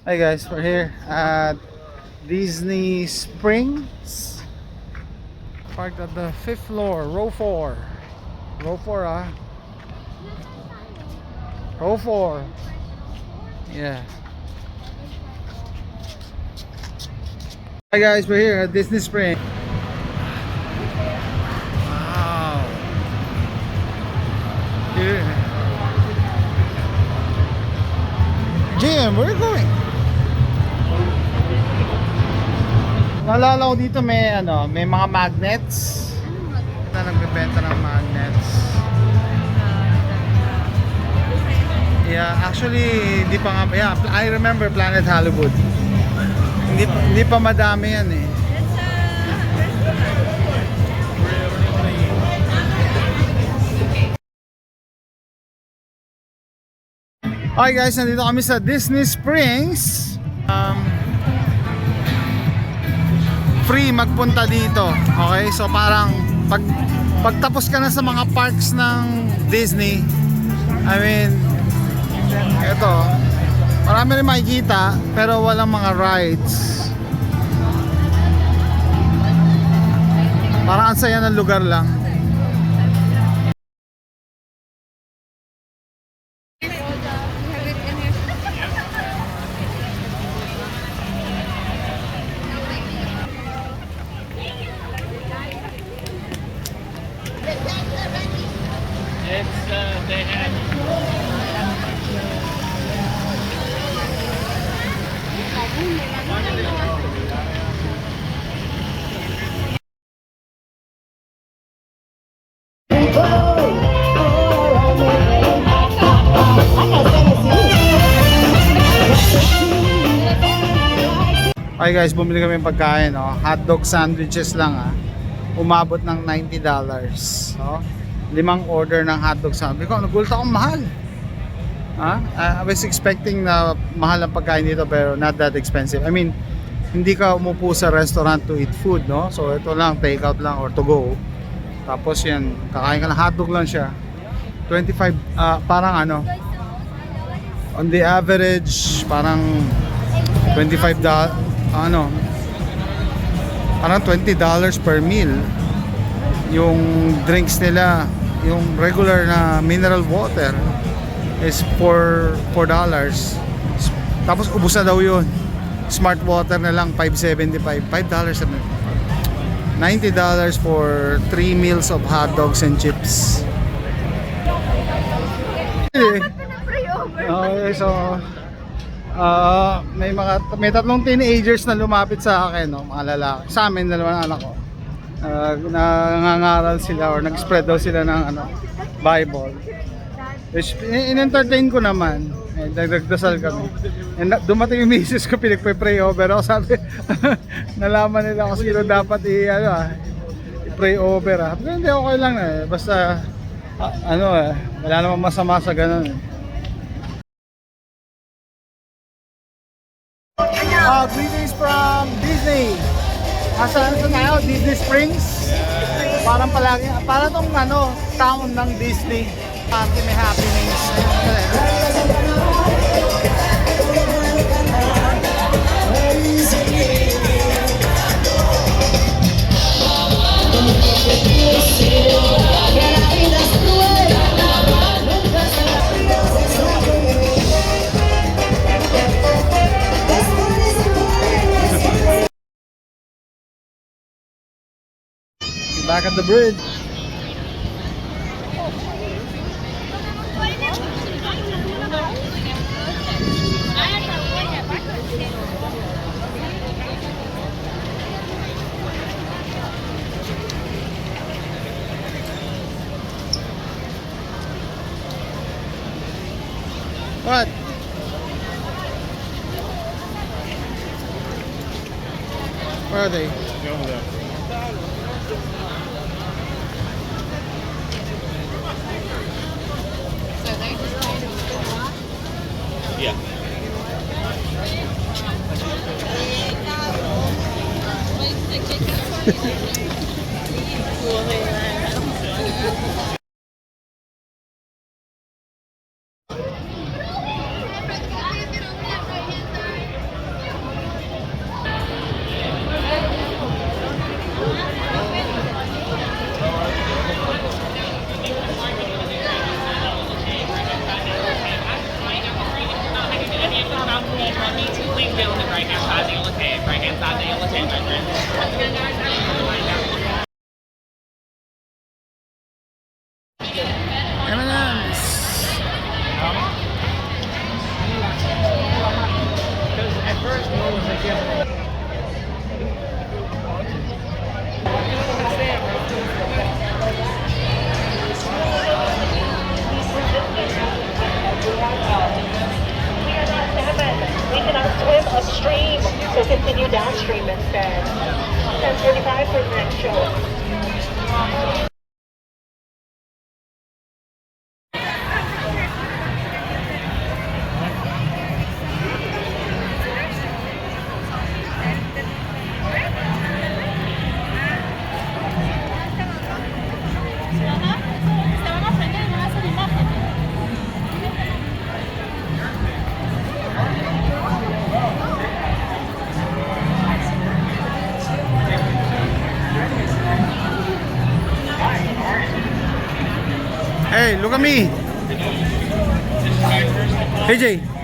Hi guys, we're here at Disney Springs. Parked at the 5th floor, row 4. Row 4 Row 4. Yeah. Hi guys, we're here at Disney Springs. Wow. Yeah. Jim, where are you going? Naalala ko dito may mga magnets. Na nagbebenta ng magnets. Yeah, actually hindi pa nga, yeah, I remember Planet Hollywood. Hindi pa madami yan eh. Okay guys, nandito kami sa Disney Springs. Free magpunta dito. Okay, so parang pagtapos ka na sa mga parks ng Disney, I mean, eto, marami rin makikita pero walang mga rides. Parang ang saya ng lugar lang. They have. Okay guys, bumili kami ng pagkain, hotdog sandwiches lang umabot ng $90. So, 5 order ng hotdog sandwich. Nagulat akong mahal. I was expecting na mahal ang pagkain dito pero not that expensive. I mean, hindi ka umupo sa restaurant to eat food, no? So ito lang, take out lang or to go. Tapos yan, kakain ka ng hotdog lang siya. 25, parang on the average, parang $25, parang $20 per meal. Yung drinks nila, yung regular na mineral water is $4. Tapos ubos na daw yun. Smart water na lang $5.75. $5 $90 for 3 meals of hot dogs and chips. Okay, so may 3 teenagers na lumapit sa akin, mga lalaki. Sa amin, 2 anak ko. Nangangaral sila or nag-spread daw sila ng Bible. In-entertain ko naman. Nagdasal kami. And dumating yung misis ko, pinagpe-pray over ako. Sabi, nalaman nila kung sino dapat i-pray over. Pero hindi, okay lang basta wala namang masama sa ganun. Greetings from Disney. Saan tayo? Disney Springs. Parang tong town ng Disney. May happenings. Back at the bridge. What? Where are they? Over there. Yeah. right hand side, the yellow tent right there. M&M's. At first, no one was like, yeah. We cannot swim upstream, so continue downstream instead. 10:45 for the next show. Hey, look at me. Hey, Jay.